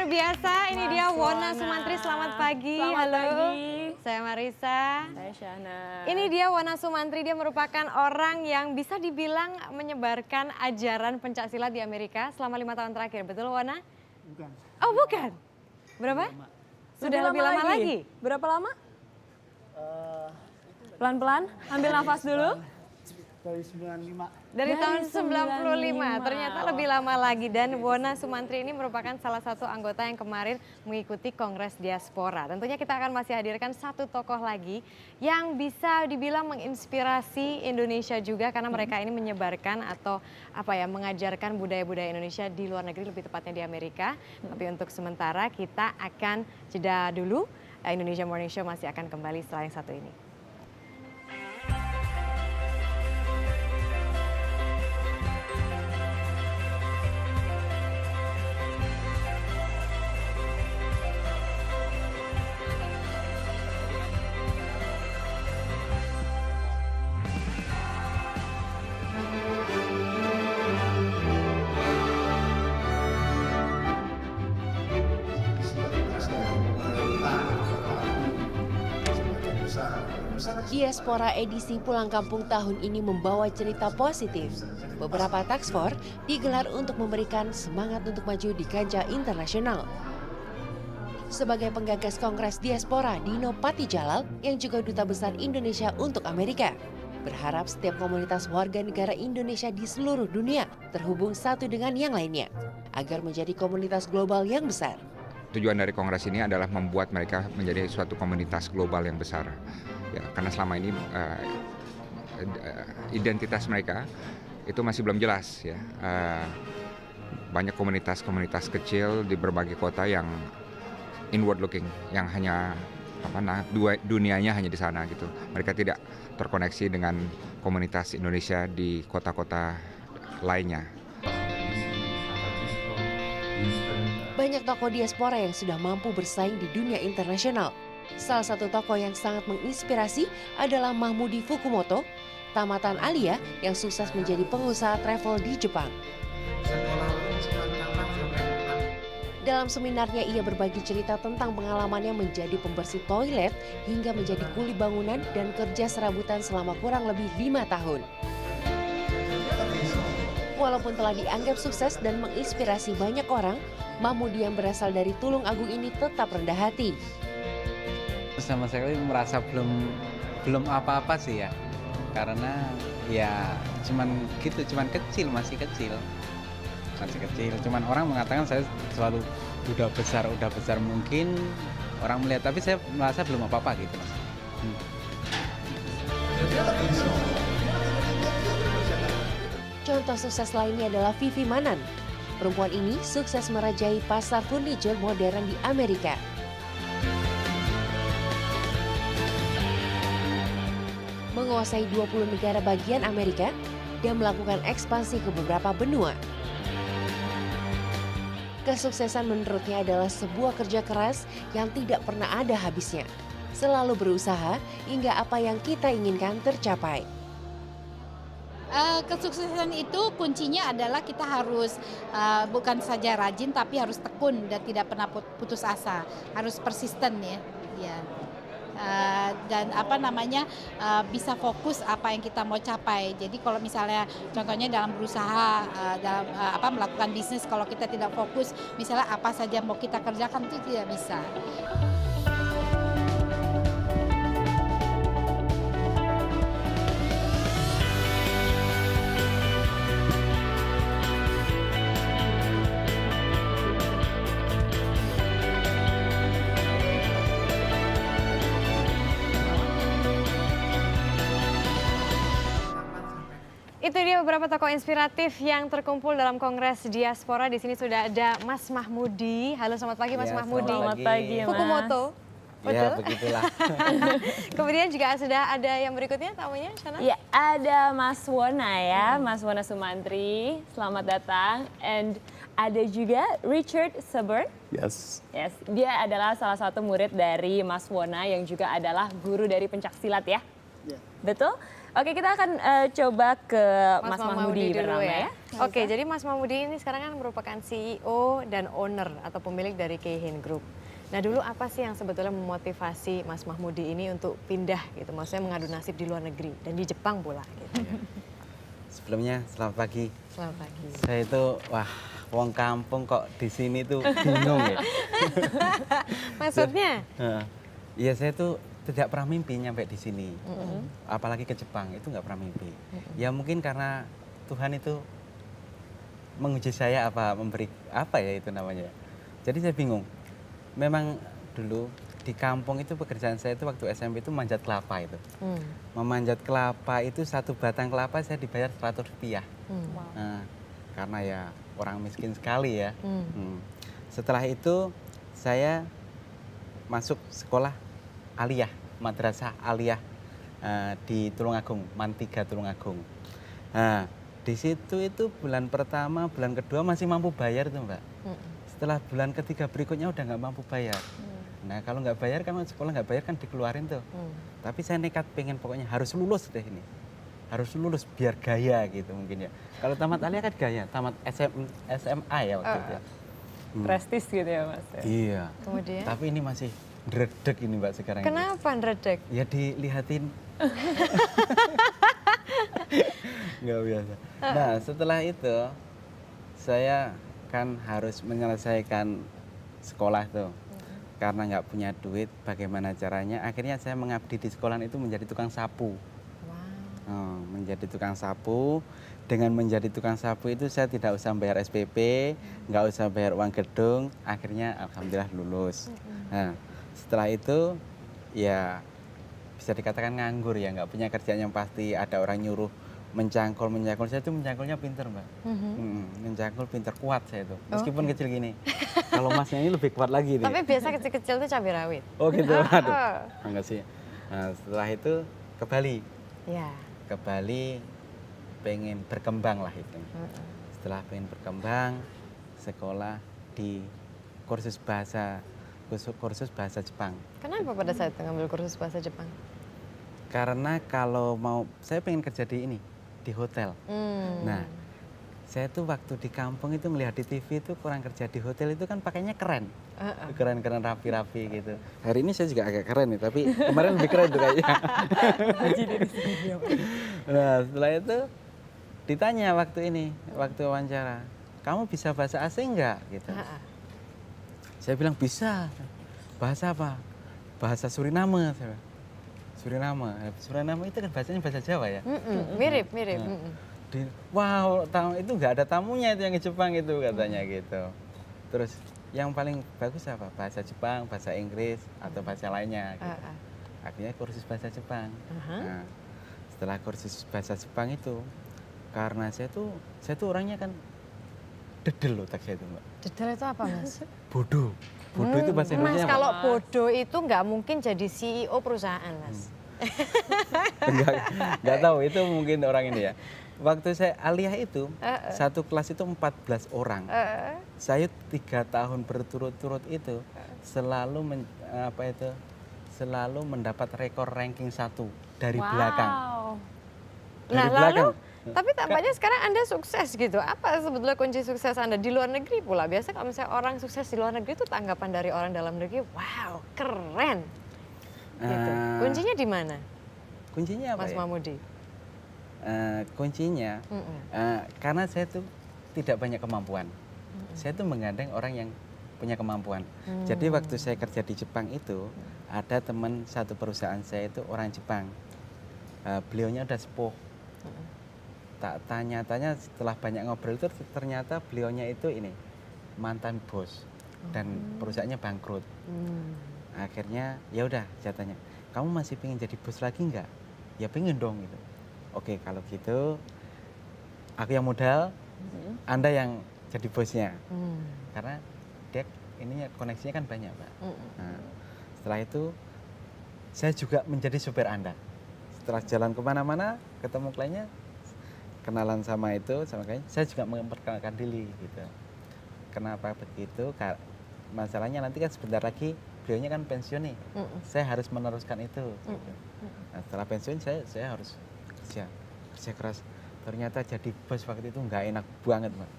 luar biasa. Ini dia Wona Sumantri. Selamat pagi. Selamat Halo. pagi. Saya Marisa. Saya Shana. Ini dia Wona Sumantri. Dia merupakan orang yang bisa dibilang menyebarkan ajaran pencaksilat di Amerika selama 5 tahun terakhir. Betul, Wona? Bukan. Oh, bukan. Berapa? Sudah lebih lama lagi? Berapa lama? Pelan-pelan, ambil nafas dulu. Dari 95. Dari tahun 95, 95. ternyata lebih lama lagi. Dan Wona Sumantri ini merupakan salah satu anggota yang kemarin mengikuti Kongres Diaspora. Tentunya kita akan masih hadirkan satu tokoh lagi yang bisa dibilang menginspirasi Indonesia juga. Karena mereka ini menyebarkan atau mengajarkan budaya-budaya Indonesia di luar negeri, lebih tepatnya di Amerika. Tapi untuk sementara kita akan jeda dulu. Indonesia Morning Show masih akan kembali setelah yang satu ini. Diaspora edisi Pulang Kampung tahun ini membawa cerita positif. Beberapa task force digelar untuk memberikan semangat untuk maju di kancah internasional. Sebagai penggagas Kongres Diaspora, Dino Patijalal yang juga Duta Besar Indonesia untuk Amerika, berharap setiap komunitas warga negara Indonesia di seluruh dunia terhubung satu dengan yang lainnya, agar menjadi komunitas global yang besar. Tujuan dari kongres ini adalah membuat mereka menjadi suatu komunitas global yang besar. Ya, karena selama ini identitas mereka itu masih belum jelas. Ya. Banyak komunitas-komunitas kecil di berbagai kota yang inward looking, yang hanya dunianya hanya di sana gitu. Mereka tidak terkoneksi dengan komunitas Indonesia di kota-kota lainnya. Banyak tokoh diaspora yang sudah mampu bersaing di dunia internasional. Salah satu tokoh yang sangat menginspirasi adalah Mahmudi Fukumoto, tamatan Alia yang sukses menjadi pengusaha travel di Jepang. Dalam seminarnya ia berbagi cerita tentang pengalamannya menjadi pembersih toilet hingga menjadi kuli bangunan dan kerja serabutan selama kurang lebih 5 tahun. Walaupun telah dianggap sukses dan menginspirasi banyak orang, Mahmudi yang berasal dari Tulung Agung ini tetap rendah hati. Sama sekali merasa belum apa-apa sih ya, karena ya cuman kecil, masih kecil. Cuman orang mengatakan saya selalu udah besar mungkin orang melihat, tapi saya merasa belum apa-apa gitu. Contoh sukses lainnya adalah Vivi Manan. Perempuan ini sukses merajai pasar furniture modern di Amerika. Menguasai 20 negara bagian Amerika dan melakukan ekspansi ke beberapa benua. Kesuksesan menurutnya adalah sebuah kerja keras yang tidak pernah ada habisnya. Selalu berusaha hingga apa yang kita inginkan tercapai. Kesuksesan itu kuncinya adalah kita harus bukan saja rajin tapi harus tekun dan tidak pernah putus asa, harus persisten ya. Dan bisa fokus apa yang kita mau capai. Jadi kalau misalnya contohnya dalam berusaha melakukan bisnis, kalau kita tidak fokus misalnya apa saja mau kita kerjakan itu tidak bisa. Itu dia beberapa tokoh inspiratif yang terkumpul dalam Kongres Diaspora. Di sini sudah ada Mas Mahmudi. Halo, selamat pagi Mas Mahmudi. Selamat pagi, Mas. Fukumoto. Ya, begitulah. Kemudian juga sudah ada yang berikutnya tamunya, Shana? Ya, ada Mas Wona ya, Mas Wona Sumantri. Selamat datang. And ada juga Richard Seber. Yes. Yes, dia adalah salah satu murid dari Mas Wona yang juga adalah guru dari pencaksilat ya. Ya. Betul? Oke, kita akan coba ke Mas Mahmudi dulu pertama ya. Oke, jadi Mas Mahmudi ini sekarang kan merupakan CEO dan owner atau pemilik dari Keihin Group. Nah dulu apa sih yang sebetulnya memotivasi Mas Mahmudi ini untuk pindah gitu, maksudnya mengadu nasib di luar negeri dan di Jepang pula gitu. Sebelumnya selamat pagi. Selamat pagi. Saya itu wong kampung kok di sini tuh bingung ya. Maksudnya? Iya, saya tuh tidak pernah mimpi nyampe di sini. Apalagi ke Jepang itu nggak pernah mimpi. Ya mungkin karena Tuhan itu menguji saya memberi apa ya itu namanya. Jadi saya bingung. Memang dulu di kampung itu pekerjaan saya itu waktu SMP itu manjat kelapa itu. Memanjat kelapa itu satu batang kelapa saya dibayar Rp100. Nah, karena ya orang miskin sekali ya. Setelah itu saya masuk sekolah aliyah, madrasah aliyah di Tulungagung, MAN 3 Tulungagung. Nah, di situ itu bulan pertama, bulan kedua masih mampu bayar tuh Mbak. Setelah bulan ketiga berikutnya udah nggak mampu bayar. Nah kalau nggak bayar kan sekolah nggak bayar kan dikeluarin tuh. Tapi saya nekat pengen pokoknya harus lulus deh ini. Harus lulus biar gaya gitu mungkin ya. Kalau tamat aliyah kan gaya, tamat SMA ya waktu itu. Prestis gitu ya Mas. Iya. Kemudian? Tapi ini masih dredeg ini Mbak sekarang. Kenapa ndredeg? Ya dilihatin. Nggak biasa. Nah setelah itu saya kan harus menyelesaikan sekolah tuh. Karena nggak punya duit, bagaimana caranya? Akhirnya saya mengabdi di sekolah itu menjadi tukang sapu. Menjadi tukang sapu. Dengan menjadi tukang sapu itu saya tidak usah bayar SPP, nggak usah bayar uang gedung. Akhirnya alhamdulillah lulus. Nah, setelah itu ya bisa dikatakan nganggur ya, nggak punya kerjaan yang pasti. Ada orang nyuruh mencangkul. Saya itu mencangkulnya pinter Mbak. Mencangkul pinter, kuat saya itu. Meskipun kecil gini. Kalau Masnya ini lebih kuat lagi. Tapi biasa kecil-kecil itu cabai rawit. Oh gitu, aduh. Enggak sih. Nah, setelah itu ke Bali. Ya. Ke Bali pengen berkembang lah itu. Setelah pengen berkembang, sekolah di kursus bahasa Jepang. Kenapa pada saat itu ngambil kursus bahasa Jepang? Karena kalau saya pengen kerja di hotel. Nah, saya tuh waktu di kampung itu melihat di TV itu kurang kerja di hotel itu kan pakainya keren. Keren-keren rapi-rapi gitu. Hari ini saya juga agak keren nih, tapi kemarin lebih keren tuh kayaknya. Nah, setelah itu ditanya waktu wawancara, kamu bisa bahasa asing nggak? Gitu. Saya bilang bisa. Bahasa apa? Bahasa Suriname. Suriname itu kan bahasanya bahasa Jawa ya. Mirip. Wow, itu nggak ada tamunya itu yang di Jepang itu katanya gitu. Terus yang paling bagus apa? Bahasa Jepang, bahasa Inggris atau bahasa lainnya. Gitu. Akhirnya kursus bahasa Jepang. Nah, setelah kursus bahasa Jepang itu, karena saya tuh orangnya kan dedel otak saya itu Mbak. Dedel itu apa Mas? Bodoh itu bahasa Indonesia. Mas kalau bodoh itu nggak mungkin jadi CEO perusahaan Mas. Nggak tahu itu mungkin orang ini ya. Waktu saya aliyah itu satu kelas itu 14 orang. Saya 3 tahun berturut-turut itu selalu selalu mendapat rekor ranking 1 dari belakang. Dari belakang. Tapi tampaknya sekarang Anda sukses gitu. Apa sebetulnya kunci sukses Anda di luar negeri pula? Biasa kalau misalnya orang sukses di luar negeri itu tanggapan dari orang dalam negeri, wow, keren. Gitu. Kuncinya di mana? Kuncinya apa Mas Mahmudi? Kuncinya karena saya tuh tidak banyak kemampuan. Saya tuh menggandeng orang yang punya kemampuan. Jadi waktu saya kerja di Jepang itu ada teman satu perusahaan saya itu orang Jepang. Beliaunya udah sepuh. Tak tanya-tanya setelah banyak ngobrol itu ternyata beliaunya itu ini mantan bos dan perusahaannya bangkrut. Akhirnya ya udah saya tanya, kamu masih pengen jadi bos lagi nggak? Ya pengen dong gitu. Oke kalau gitu aku yang modal, Anda yang jadi bosnya. Karena dia ininya koneksinya kan banyak Pak. Nah, setelah itu saya juga menjadi supir Anda. Setelah jalan kemana-mana ketemu kliennya, kenalan sama klien, saya juga memperkenalkan diri gitu. Kenapa begitu? Masalahnya nanti kan sebentar lagi beliaunya kan pensiun nih. Saya harus meneruskan itu. Gitu. Nah, setelah pensiun saya harus kerja keras. Ternyata jadi bos waktu itu nggak enak banget, Mbak.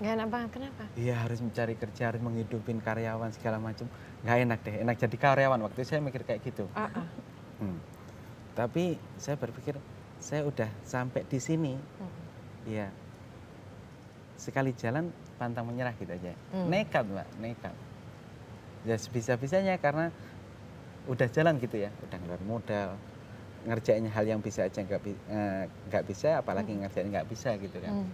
Nggak enak banget, kenapa? Iya, harus mencari kerja, harus menghidupin karyawan segala macam. Nggak enak deh, enak jadi karyawan. Waktu itu saya mikir kayak gitu. Tapi saya berpikir, saya udah sampai di sini. Iya. Sekali jalan pantang menyerah gitu aja. Nekat, Mbak, nekat. Ya sebisa-bisanya karena udah jalan gitu ya, udah ngeluarin modal, ngerjain hal yang bisa aja nggak bisa, apalagi ngerjain nggak bisa gitu kan.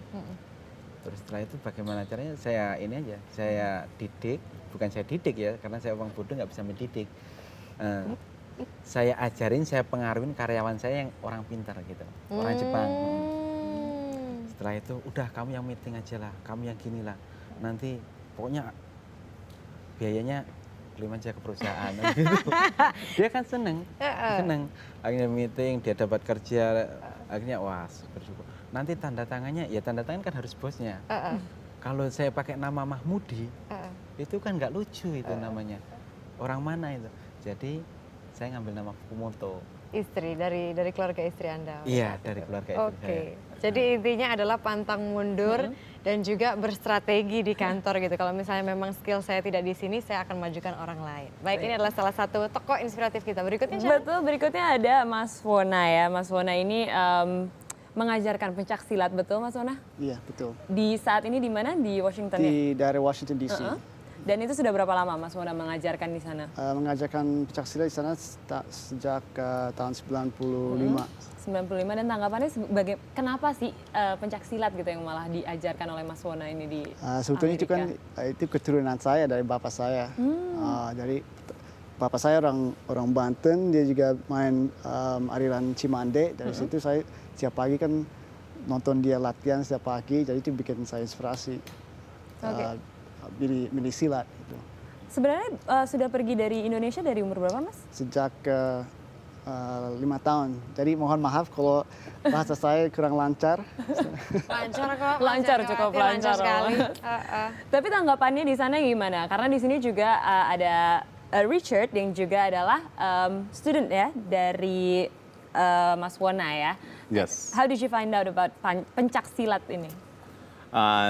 Terus setelah itu bagaimana caranya saya ini aja, saya didik, bukan saya didik ya, karena saya orang bodoh nggak bisa mendidik. Saya ajarin, saya pengaruhin karyawan saya yang orang pintar gitu, orang Jepang. Setelah itu udah kamu yang meeting aja lah, kamu yang gini lah, nanti pokoknya biayanya klaim aja ke perusahaan gitu. Dia kan seneng. Akhirnya meeting, dia dapat kerja, akhirnya wah bersyukur. Nanti tanda tangannya, ya tanda tangan kan harus bosnya. Kalau saya pakai nama Mahmudi, itu kan nggak lucu itu namanya. Orang mana itu? Jadi saya ngambil nama Fukumoto. Istri, dari keluarga istri Anda? Iya, dari keluarga istri saya. Oke, jadi intinya adalah pantang mundur dan juga berstrategi di kantor gitu. Kalau misalnya memang skill saya tidak di sini, saya akan majukan orang lain. Baik, ini adalah salah satu tokoh inspiratif kita. Berikutnya siapa? Betul, berikutnya ada Mas Wona ya. Mas Wona ini mengajarkan pencak silat, betul Mas Wona? Iya, betul. Di saat ini di mana? Di Washington ya? Di daerah Washington DC. Dan itu sudah berapa lama Mas Wona mengajarkan di sana? Mengajarkan pencak silat di sana sejak tahun 95. 95, dan tanggapannya kenapa sih pencak silat gitu yang malah diajarkan oleh Mas Wona ini di Sebetulnya itu kan itu keturunan saya dari bapak saya. Dari bapak saya orang Banten, dia juga main aliran Cimande. Dari situ saya setiap pagi kan nonton dia latihan setiap pagi, jadi itu bikin saya inspirasi. Milih silat gitu. Sebenarnya sudah pergi dari Indonesia dari umur berapa Mas? Sejak 5 tahun. Jadi mohon maaf kalau bahasa saya kurang lancar. Lancar kok. Lancar, cukup lancar sekali. Tapi tanggapannya di sana gimana? Karena di sini juga ada Richard yang juga adalah student ya dari Mas Wona ya. Yes. How did you find out about pencak silat ini?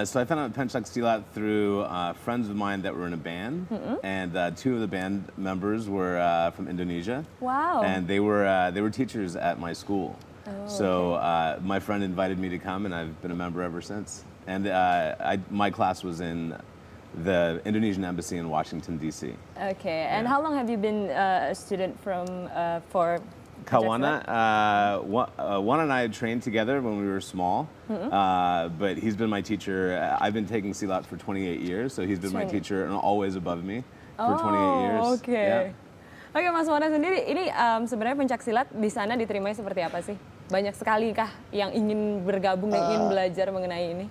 So I found out Pencak Silat through friends of mine that were in a band, and 2 of the band members were from Indonesia. Wow. And they were teachers at my school. So my friend invited me to come, and I've been a member ever since. And my class was in the Indonesian embassy in Washington D.C. Okay. And how long have you been a student for? Kawana, one and I had trained together when we were small, but he's been my teacher. I've been taking silat for 28 years, so he's been my teacher and always above me for 28 years. Oke. Oke, Mas Wona sendiri, ini sebenarnya pencak silat di sana diterimanya seperti apa sih? Banyak sekali kah yang ingin bergabung dan ingin belajar mengenai ini?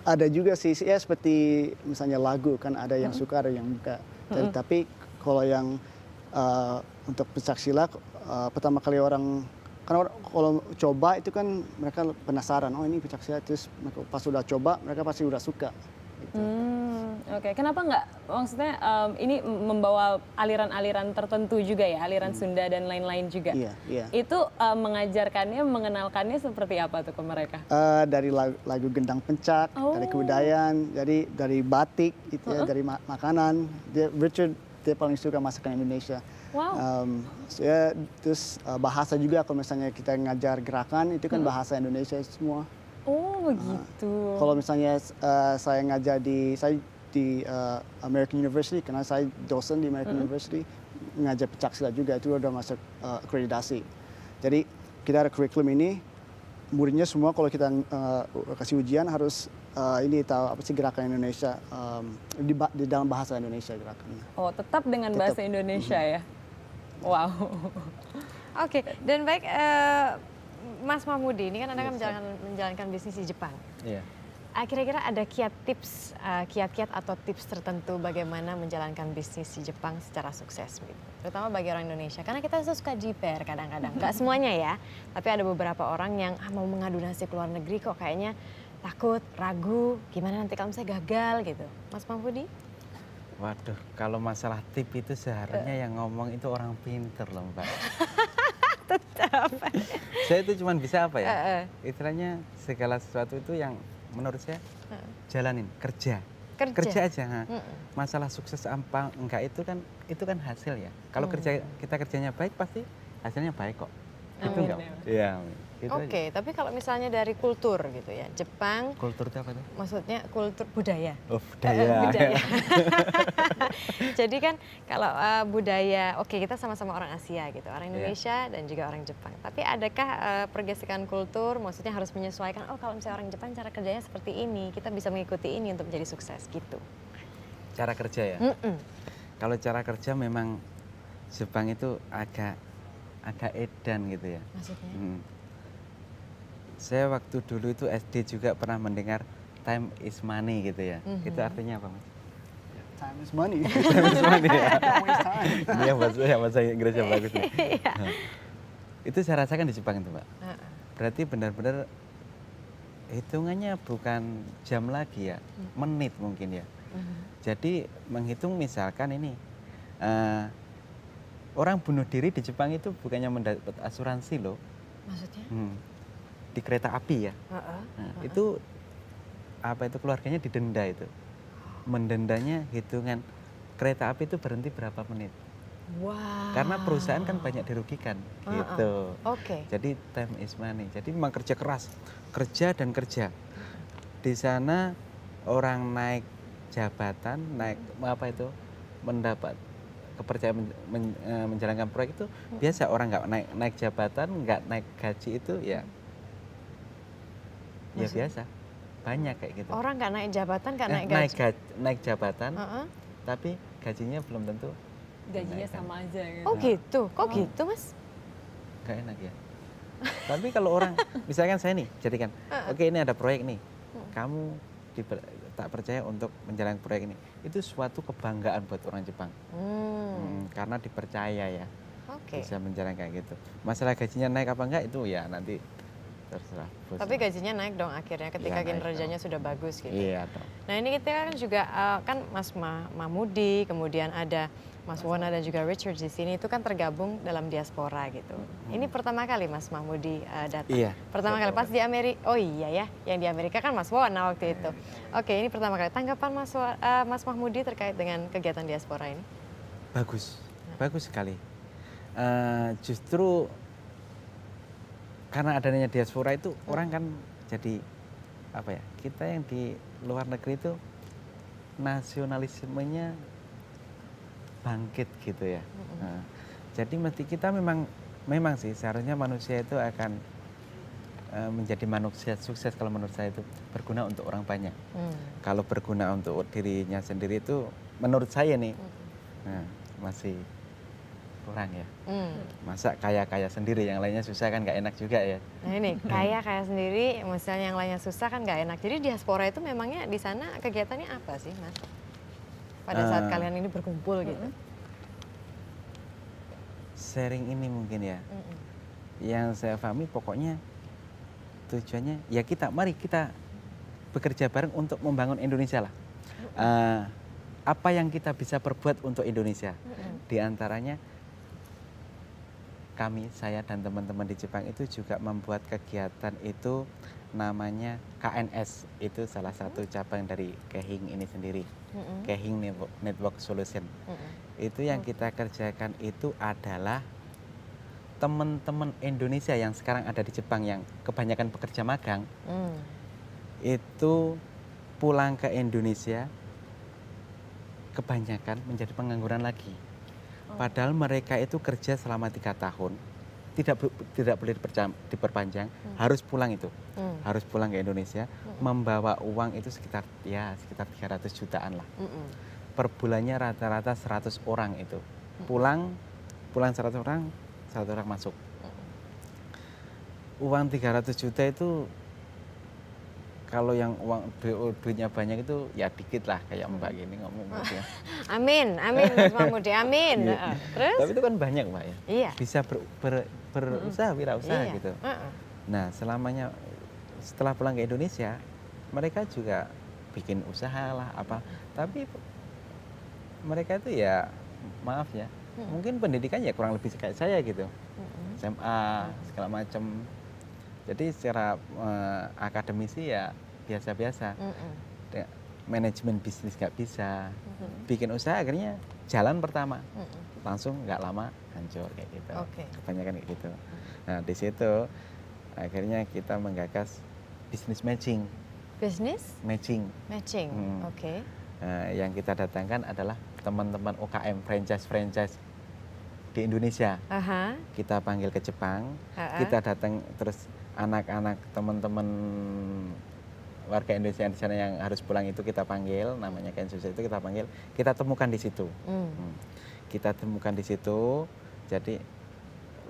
Ada juga sih, ya seperti misalnya lagu kan ada yang suka ada yang enggak. Tapi kalau yang untuk pencak silat pertama kali orang, karena kalau coba itu kan mereka penasaran, oh ini pencak silat, terus pas sudah coba mereka pasti udah suka. Gitu. Oke. Kenapa nggak, maksudnya ini membawa aliran-aliran tertentu juga ya, aliran Sunda dan lain-lain juga. Iya. Itu mengajarkannya, mengenalkannya seperti apa tuh ke mereka? Dari lagu gendang pencak, dari kebudayaan, jadi dari batik, itu ya, dari makanan. Richard dia paling suka masakan Indonesia. Wow. Terus bahasa juga, kalau misalnya kita ngajar gerakan itu kan bahasa Indonesia semua. Oh begitu. Kalau misalnya saya ngajar di American University, karena saya dosen di American University, ngajar pencak silat juga, itu udah masuk akreditasi. Jadi kita ada kurikulum ini, muridnya semua kalau kita kasih ujian harus ini tahu apa sih gerakan Indonesia, di dalam bahasa Indonesia gerakannya. Oh, tetap dengan bahasa Indonesia ya. Wow. Oke, dan baik Mas Mahmudi, ini kan Anda kan menjalankan bisnis di Jepang. Iya. Kira-kira ada kiat-kiat atau tips tertentu bagaimana menjalankan bisnis di Jepang secara sukses, terutama bagi orang Indonesia. Karena kita suka jiper kadang-kadang, nggak semuanya ya, tapi ada beberapa orang yang mau mengadu nasib ke luar negeri kok kayaknya takut, ragu, gimana nanti kalau saya gagal gitu. Mas Mahmudi? Waduh, kalau masalah tip itu seharusnya yang ngomong itu orang pinter loh Mbak. Tetap. Saya itu cuma bisa apa ya? Istilahnya segala sesuatu itu yang menurut saya jalanin, kerja aja. Masalah sukses apa enggak itu kan hasil ya. Kalau kita kerjanya baik pasti hasilnya baik kok. Itu enggak? Iya. Gitu Oke, tapi kalau misalnya dari kultur gitu ya, Jepang. Kultur itu apa tuh? Maksudnya kultur budaya. Oh, budaya. Budaya. Jadi kan kalau budaya, oke kita sama-sama orang Asia gitu, orang Indonesia dan juga orang Jepang. Tapi adakah pergesekan kultur, maksudnya harus menyesuaikan, oh kalau misalnya orang Jepang cara kerjanya seperti ini, kita bisa mengikuti ini untuk menjadi sukses gitu. Cara kerja ya? Kalau cara kerja memang Jepang itu agak edan gitu ya. Maksudnya? Saya waktu dulu itu SD juga pernah mendengar time is money gitu ya. Itu artinya apa, Mas? Time is money. Time is money ya. Don't waste time. Ini yang bahasa Inggrisnya bagus nih. Itu saya rasakan di Jepang itu, Mbak. Berarti benar-benar hitungannya bukan jam lagi ya, menit mungkin ya. Jadi menghitung misalkan ini, orang bunuh diri di Jepang itu bukannya mendapat asuransi loh. Maksudnya? Di kereta api ya. Itu apa itu keluarganya didenda itu. Mendendanya hitungan kereta api itu berhenti berapa menit. Wow. Karena perusahaan kan banyak dirugikan gitu. Oke. Jadi time is money. Jadi memang kerja keras, kerja dan kerja. Di sana orang naik jabatan, naik apa itu mendapat kepercayaan menjalankan proyek itu biasa. Orang nggak naik jabatan, nggak naik gaji itu ya. Ya biasa, banyak kayak gitu. Orang nggak naik jabatan, nggak naik gaji. Naik jabatan, tapi gajinya belum tentu. Gajinya sama aja gitu. Oh gitu, kok gitu Mas? Gak enak ya. Tapi kalau orang, misalkan saya nih, jadikan, oke ini ada proyek nih, kamu tak percaya untuk menjalankan proyek ini, itu suatu kebanggaan buat orang Jepang, karena dipercaya ya, bisa menjalankan kayak gitu. Masalah gajinya naik apa enggak itu ya nanti terserah. Tapi gajinya naik dong akhirnya ketika kinerjanya sudah bagus gitu. Iya dong. Nah ini kita kan juga kan Mas Mahmudi, kemudian ada Mas Wona dan juga Richard di sini itu kan tergabung dalam diaspora gitu. Ini pertama kali Mas Mahmudi datang. Iya. Pertama kali pas di Amerika. Oh iya ya, yang di Amerika kan Mas Wona waktu itu. Oke, ini pertama kali. Tanggapan Mas Mahmudi terkait dengan kegiatan diaspora ini? Bagus, bagus sekali. Justru karena adanya diaspora itu orang kan jadi apa ya, kita yang di luar negeri itu nasionalismenya bangkit gitu ya. Jadi mesti kita memang sih seharusnya manusia itu akan menjadi manusia sukses kalau menurut saya itu berguna untuk orang banyak. Kalau berguna untuk dirinya sendiri itu menurut saya nih masih kurang ya. Masa kaya sendiri yang lainnya susah kan nggak enak juga ya. Nah ini kaya sendiri, misalnya yang lainnya susah kan nggak enak. Jadi diaspora itu memangnya di sana kegiatannya apa sih Mas? Pada saat kalian ini berkumpul gitu. Sharing ini mungkin ya. Yang saya pahami pokoknya tujuannya ya mari kita bekerja bareng untuk membangun Indonesia lah. Apa yang kita bisa perbuat untuk Indonesia. Di antaranya saya dan teman-teman di Jepang itu juga membuat kegiatan itu namanya KNS, itu salah satu cabang dari Kehing ini sendiri, Kehing Network Solution. Itu yang kita kerjakan itu adalah teman-teman Indonesia yang sekarang ada di Jepang yang kebanyakan pekerja magang, itu pulang ke Indonesia kebanyakan menjadi pengangguran lagi. Padahal mereka itu kerja selama 3 tahun, tidak boleh diperpanjang, harus pulang itu, harus pulang ke Indonesia, membawa uang itu sekitar 300 jutaan lah. Per bulannya rata-rata 100 orang itu, pulang 100 orang masuk. Uang 300 juta itu kalau yang duitnya banyak itu ya dikit lah, kayak Mbak gini ngomong ya. Amin Mas Mahmudi, amin. Terus? Tapi itu kan banyak Mbak ya. Iya. Bisa berusaha, wirausaha gitu. Nah setelah pulang ke Indonesia, mereka juga bikin usaha lah apa. Tapi mereka itu ya maaf ya, mungkin pendidikan ya kurang lebih kayak saya gitu. SMA segala macam. Jadi secara akademisi ya biasa-biasa. Manajemen bisnis nggak bisa, bikin usaha akhirnya jalan pertama, langsung nggak lama hancur kayak gitu. Kebanyakan kayak gitu. Nah di situ akhirnya kita menggagas bisnis matching. Bisnis? Matching. Matching, oke. Yang kita datangkan adalah teman-teman UKM franchise di Indonesia. Kita panggil ke Jepang, kita datang terus anak-anak teman-teman warga Indonesia di sana yang harus pulang itu kita panggil, namanya Kensusa itu kita panggil, kita temukan di situ. Kita temukan di situ. Jadi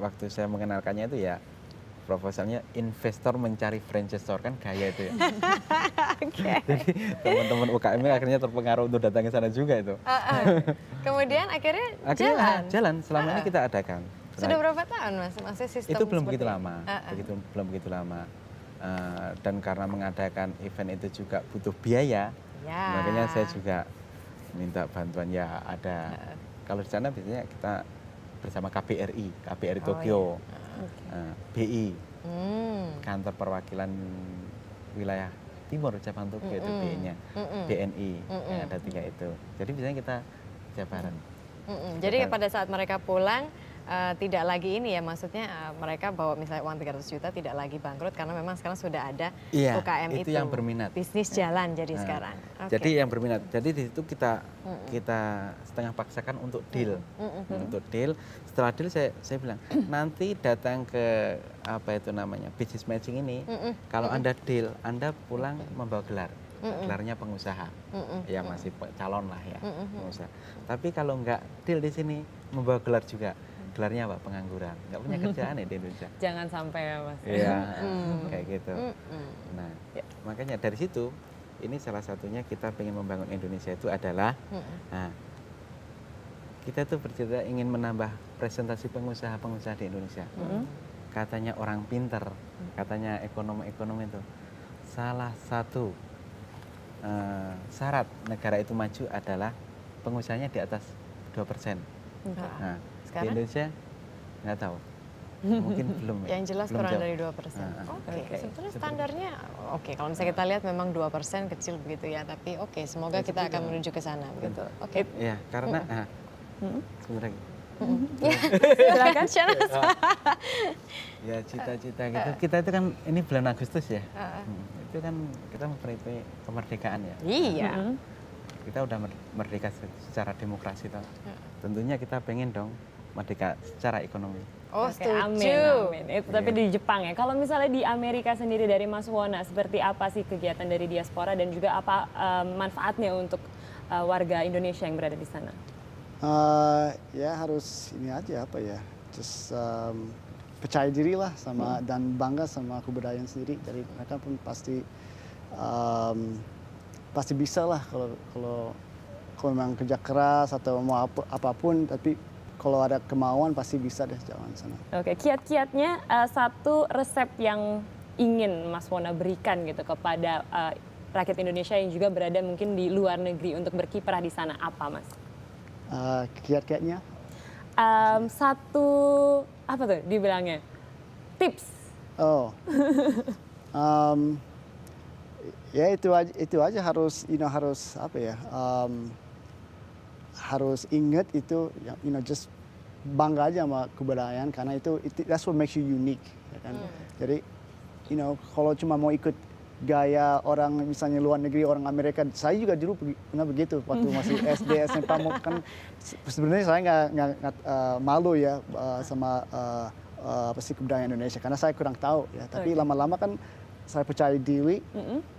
waktu saya mengenalkannya itu ya proposalnya investor mencari franchise store, kan gaya itu ya. Jadi teman-teman UKM akhirnya terpengaruh untuk datang ke sana juga itu. Kemudian akhirnya jalan. Selama ini kita adakan. Sudah berapa tahun Mas? Masih sistem itu belum begitu ini? lama. Belum begitu lama. Dan karena mengadakan event itu juga butuh biaya, makanya saya juga minta bantuan ya ada. Kalau di sana biasanya kita bersama KBRI Tokyo, BI, kantor perwakilan wilayah timur cabang Tokyo itu BI-nya, BNI, ada 3 itu. Jadi biasanya kita jabaran. Jadi pada saat mereka pulang tidak lagi ini ya, maksudnya mereka bawa misalnya uang 300 juta tidak lagi bangkrut karena memang sekarang sudah ada UKM itu yang berminat. Bisnis jalan jadi sekarang. Jadi yang berminat. Jadi di situ kita setengah paksakan untuk deal. Untuk deal. Setelah deal saya bilang, nanti datang ke apa itu namanya? Business matching ini, kalau Anda deal, Anda pulang membawa gelar. Gelarnya pengusaha. Ya masih calon lah ya, pengusaha. Tapi kalau nggak deal di sini membawa gelar juga. Gelarnya apa? Pengangguran, nggak punya kerjaan ya di Indonesia. Jangan sampai ya Mas. Iya, kayak gitu. Nah, makanya dari situ, ini salah satunya kita pengen membangun Indonesia itu adalah, nah, kita tuh bercerita ingin menambah presentasi pengusaha-pengusaha di Indonesia. Katanya orang pinter, katanya ekonom-ekonom itu, salah satu syarat negara itu maju adalah pengusahanya di atas 2%. Nah, di Indonesia nggak tahu, mungkin belum. Yang jelas belum kurang jauh. dari 2%. Sebetulnya standarnya kalau misalnya kita lihat memang 2% kecil begitu ya, tapi semoga kita akan menuju ke sana begitu. Ya, karena sebentar lagi. Silakan Shanas. Ya cita-cita gitu. Kita itu kan ini bulan Agustus ya. Itu kan kita memperingati kemerdekaan ya. Iya. Kita udah merdeka secara demokrasi toh. Tentunya kita pengen dong merdeka secara ekonomi. Setuju. Amin. Itu tapi di Jepang ya. Kalau misalnya di Amerika sendiri dari Mas Wona, seperti apa sih kegiatan dari diaspora dan juga apa manfaatnya untuk warga Indonesia yang berada di sana? Ya harus ini aja apa ya, just percaya diri lah sama dan bangga sama kebudayaan sendiri. Jadi mereka pun pasti bisa lah kalau memang kerja keras atau mau apapun, tapi kalau ada kemauan pasti bisa deh jalan sana. Kiat-kiatnya satu resep yang ingin Mas Wona berikan gitu kepada rakyat Indonesia yang juga berada mungkin di luar negeri untuk berkiprah di sana, apa Mas? Kiat-kiatnya? Satu apa tuh dibilangnya? Tips. Ya itu aja harus apa ya? Harus ingat itu, just bangga aja sama kebudayaan karena itu that's what makes you unique, ya kan? Jadi, kalau cuma mau ikut gaya orang misalnya luar negeri, orang Amerika, saya juga dulu pernah begitu waktu masih SD, SMP, kan sebenarnya saya nggak malu ya sama kebudayaan Indonesia karena saya kurang tahu ya, tapi lama-lama kan saya percaya diri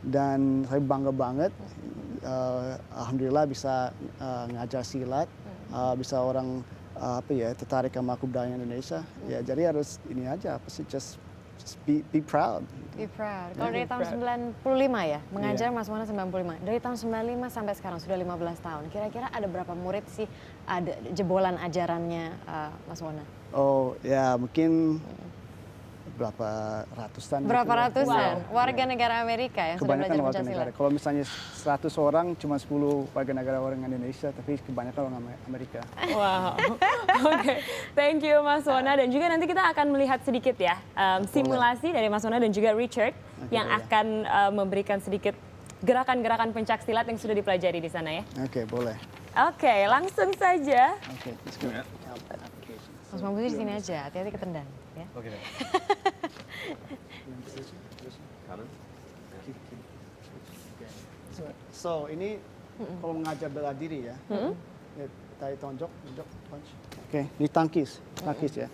dan saya bangga banget. Alhamdulillah bisa ngajar silat, bisa orang tertarik sama kebudayaan Indonesia. Ya jadi harus ini aja just be proud. Be proud. Kalau dari tahun 95 ya, mengajar Mas Wona 95. Dari tahun 95 sampai sekarang sudah 15 tahun. Kira-kira ada berapa murid sih ada jebolan ajarannya Mas Wona? Ya mungkin berapa ratusan. Berapa gitu ya. ratusan warga negara Amerika yang sudah Kebanyakan belajar warga Pancasila. negara. Kalau misalnya 100 orang, cuma 10 warga negara orang Indonesia, tapi kebanyakan orang Amerika. Wow, oke, thank you Mas Wona, dan juga nanti kita akan melihat sedikit ya simulasi dari Mas Wona dan juga Richard yang boleh. akan memberikan sedikit gerakan-gerakan pencak silat yang sudah dipelajari di sana ya. Oke, boleh. Oke, langsung saja. Oke, let's go. Mas Mamuzi di sini aja, hati-hati ketendang ya. Oke. So, ini kalau mengajar bela diri ya. Ya, tadi tonjok, punch. Oke, ini tangkis ya.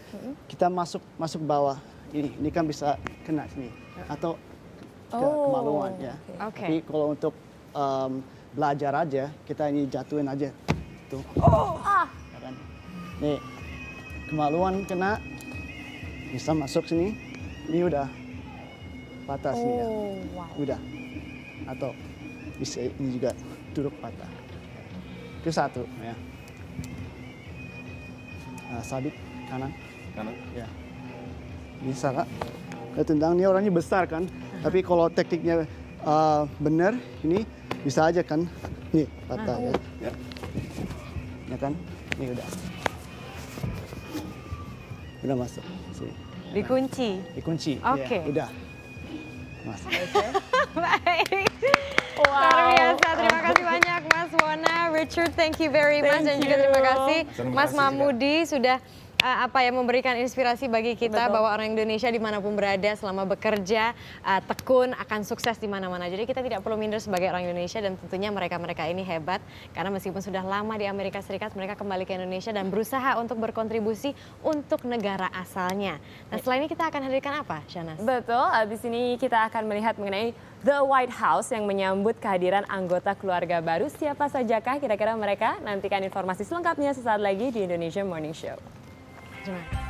Kita masuk bawah. Ini kan bisa kena sini atau kemaluan ya. Oke. Tapi kalau untuk belajar aja, kita ini jatuhin aja. Tuh. Ya kan? Nih, kemaluan kena, bisa masuk sini. Ini udah patah sini ya. Udah. Atau bisa ini juga duduk patah. Itu satu ya. Nah, sabit kanan. Kanan. Ya. Bisa kak. Tendang ini orangnya besar kan. Tapi kalau tekniknya benar, ini bisa aja kan. Nih patah ya. Ya kan. Ini udah. Udah masuk. Sini. Dikunci. Dikunci. Oke. Ya, udah. Masuk. Baik. Luar biasa, terima kasih banyak Mas Wona, Richard, thank you very much, dan juga terima kasih Mas Mamudi sudah memberikan inspirasi bagi kita bahwa orang Indonesia dimanapun berada selama bekerja tekun akan sukses di mana-mana. Jadi kita tidak perlu minder sebagai orang Indonesia, dan tentunya mereka ini hebat karena meskipun sudah lama di Amerika Serikat, mereka kembali ke Indonesia dan berusaha untuk berkontribusi untuk negara asalnya. Nah setelah ini kita akan hadirkan apa, Shanas? Betul, abis ini kita akan melihat mengenai The White House yang menyambut kehadiran anggota keluarga baru. Siapa sajakah kira-kira mereka? Nantikan informasi selengkapnya sesaat lagi di Indonesia Morning Show. Terima kasih.